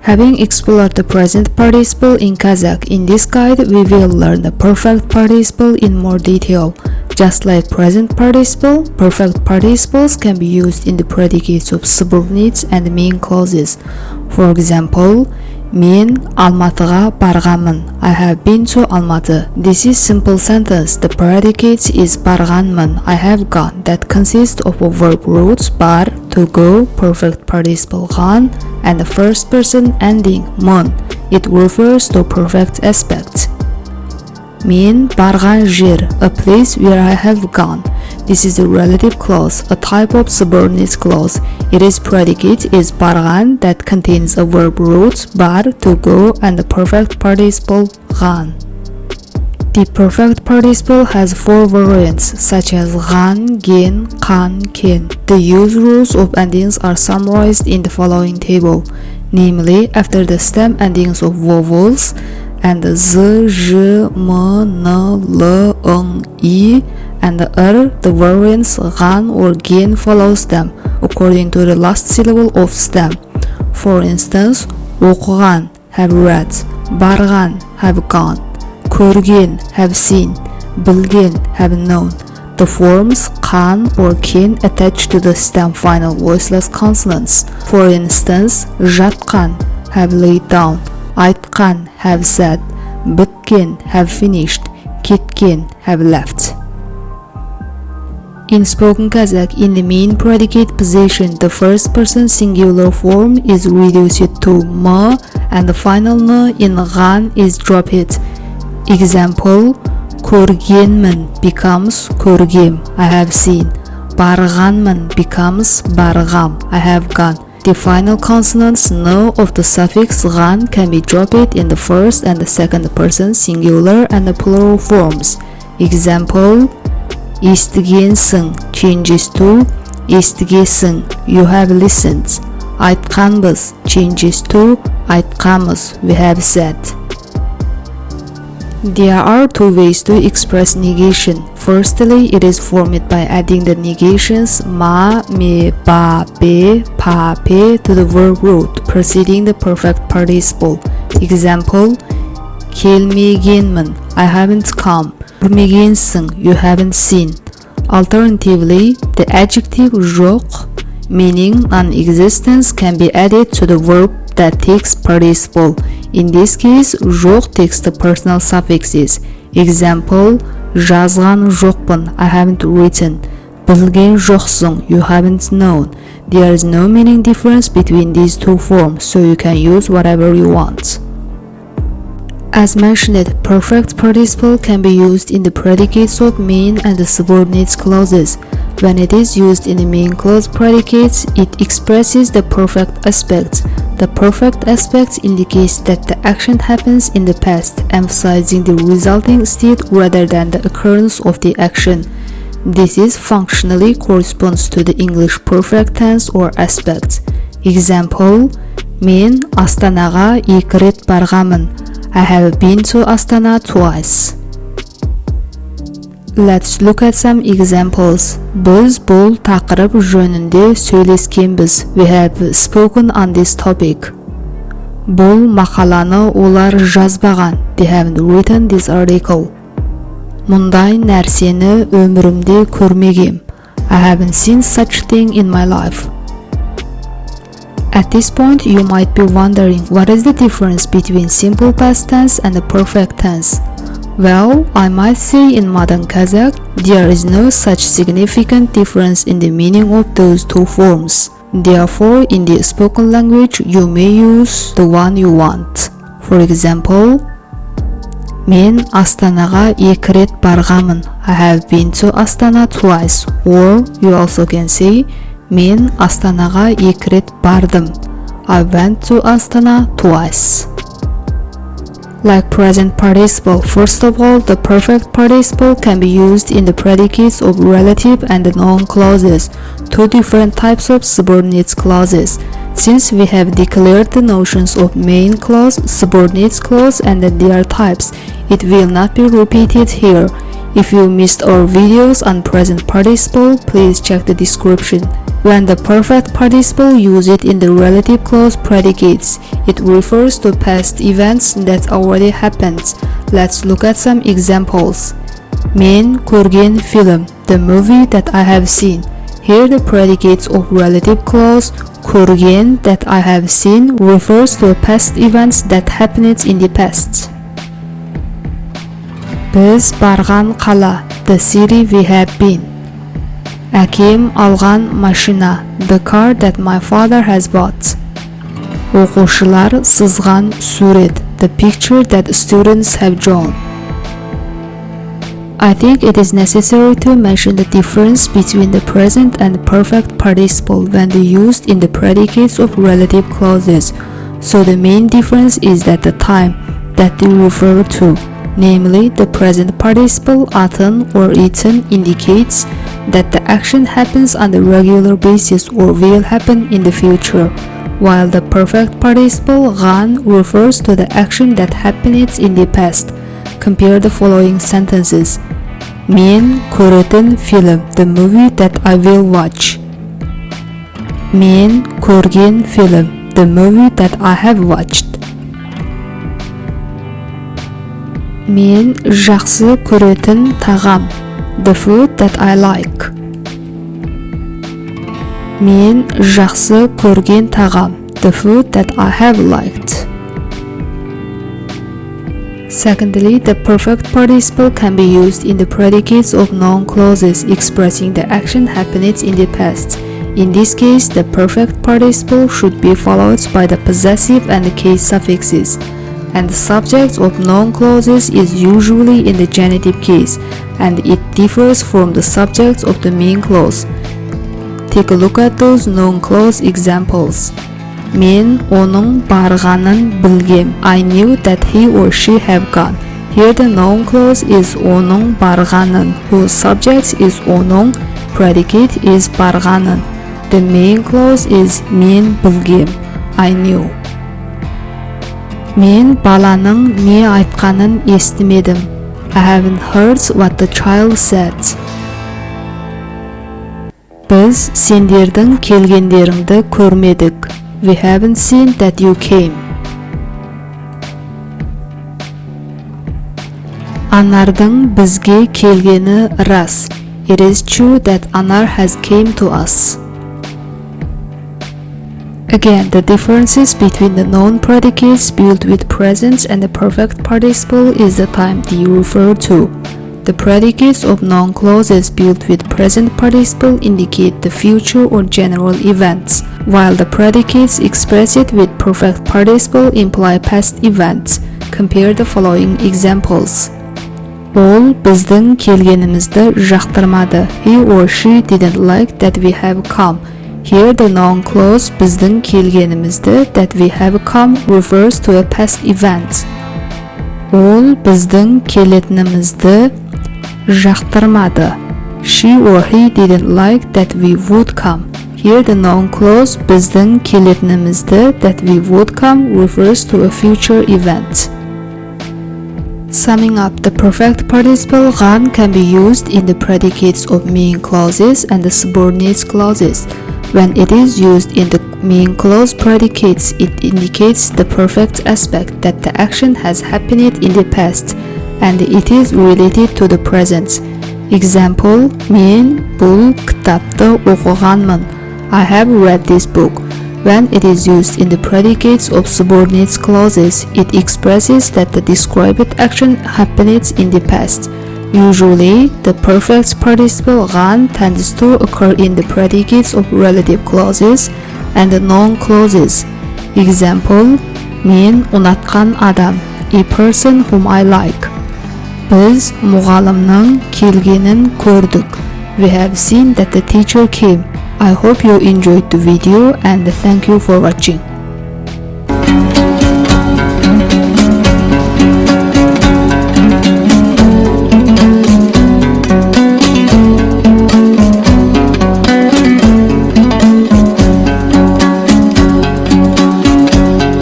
Having explored the present participle in Kazakh, in this guide we will learn the perfect participle in more detail. Just like present participle, perfect participles can be used in the predicates of subordinates and main clauses. For example, Men Алматыға барғанмын. I have been to Almaty. This is simple sentence. The predicate is барғанмын. I have gone. That consists of a verb roots бар, to go, perfect participle gone, and the first person ending мын. It refers to perfect aspect. Мен барған жер, a place where I have gone. This is a relative clause, a type of subordinate clause. Its predicate is барған that contains a verb root бар, to go, and the perfect participle ған. The perfect participle has four variants such as ған, ген, қан, кен. The use rules of endings are summarized in the following table, namely after the stem endings of vowels and z, j, m, n, l, ng, i, and the variants ған or ген follows them according to the last syllable of stem. For instance, оқыған, have read, барған, have gone, көрген, have seen, білген, have known. The forms қан or кен attach to the stem final voiceless consonants. For instance, жатқан, have laid down, айтқан, have said, біткен, have finished, кеткен, have left. In spoken Kazakh, in the main predicate position, the first person singular form is reduced to m and the final n in ған is dropped. Example, көргенмін becomes көргем, I have seen. барғанмын becomes барғам, I have gone. The final consonants n of the suffix ған can be dropped in the first and the second person singular and the plural forms. Example, естігенсің changes to естігесің, you have listened. айтқанбыз changes to айтқанбыз, we have said. There are two ways to express negation. Firstly, it is formed by adding the negations ma, me, ba, be, pa, pe to the verb root preceding the perfect participle. Example, келмегенмін, I haven't come. көрмегенсің, you haven't seen. Alternatively, the adjective жоқ, meaning non-existence, can be added to the verb that takes participle. In this case, жоқ takes the personal suffixes. Example, жазған жоқпын, I haven't written. білген жоқсың, you haven't known. There is no meaning difference between these two forms, so you can use whatever you want. As mentioned, perfect participle can be used in the predicates of main and the subordinate clauses. When it is used in the main clause predicates, it expresses the perfect aspect. The perfect aspect indicates that the action happens in the past, emphasizing the resulting state rather than the occurrence of the action. This is functionally corresponds to the English perfect tense or aspect. Example, мен Астанаға 2 рет барғанмын. I have been to Astana twice. Let's look at some examples. Біз бұл тақырып жөнінде сөйлескенбіз. We have spoken on this topic. Бұл мақаланы олар жазбаған. They haven't written this article. Мұндай нәрсені өмірімде көрмегем. I haven't seen such thing in my life. At this point, you might be wondering what is the difference between simple past tense and the perfect tense. Well, I might say in modern Kazakh, there is no such significant difference in the meaning of those two forms. Therefore, in the spoken language, you may use the one you want. For example, мен Астанаға 2 рет барғанмын. I have been to Astana twice. Or you also can say, мен Астанаға 2 рет бардым. I went to Astana twice. Like present participle, first of all, the perfect participle can be used in the predicates of relative and noun clauses, two different types of subordinate clauses. Since we have declared the notions of main clause, subordinate clause, and their types, it will not be repeated here. If you missed our videos on present participle, please check the description. When the perfect participle uses it in the relative clause predicates, it refers to past events that already happened. Let's look at some examples. Men көрген film, the movie that I have seen. Here the predicates of relative clause көрген that I have seen refers to past events that happened in the past. Biz барған қала, the city we have been. Әкем алған машина, the car that my father has bought. Оқушылар сызған сурет, the picture that students have drawn. I think it is necessary to mention the difference between the present and perfect participle when they used in the predicates of relative clauses. So the main difference is that the time that they refer to, namely the present participle atın or eaten, indicates that the action happens on a regular basis or will happen in the future, while the perfect participle ған refers to the action that happened in the past. Compare the following sentences. Мен көретін film, the movie that I will watch. Мен көрген film, the movie that I have watched. Мен жақсы көретін тағам, the food that I like. Мен жақсы көрген тағам, the food that I have liked. Secondly, the perfect participle can be used in the predicates of noun clauses expressing the action happened in the past. In this case, the perfect participle should be followed by the possessive and the case suffixes, and the subject of noun clauses is usually in the genitive case, and it differs from the subject of the main clause. Take a look at those noun clause examples. Мен оның барғанын білгем. I knew that he or she have gone. Here the noun clause is оның барғанын, whose subject is оның, predicate is барғанын. The main clause is мен білгем. I knew. Мен баланың не айтқанын естімедім. I haven't heard what the child said. Біз сендердің келгендеріңді көрмедік. We haven't seen that you came. Анардың бізге келгені рас. It is true that Anar has came to us. Again, the differences between the noun predicates built with presents and the perfect participle is the time they refer to. The predicates of noun clauses built with present participle indicate the future or general events, while the predicates expressed with perfect participle imply past events. Compare the following examples. Ол біздің келгенімізді жақтырмады. He or she didn't like that we have come. Here the noun clause біздің келгенімізді that we have come refers to a past event. Ол біздің келетінімізді жақтырмады. She or he didn't like that we would come. Here the noun clause біздің келетінімізді that we would come refers to a future event. Summing up, the perfect participle ған can be used in the predicates of main clauses and the subordinate clauses. When it is used in the main clause predicates, it indicates the perfect aspect that the action has happened in the past, and it is related to the present. Example, мен бұл кітапты оқығанмын. I have read this book. When it is used in the predicates of subordinate clauses, it expresses that the described action happened in the past. Usually, the perfect participle ған tends to occur in the predicates of relative clauses and the noun clauses. Example, мен ұнатқан адам, a person whom I like. Biz мұғалімнің келгенін көрдік. We have seen that the teacher came. I hope you enjoyed the video and thank you for watching.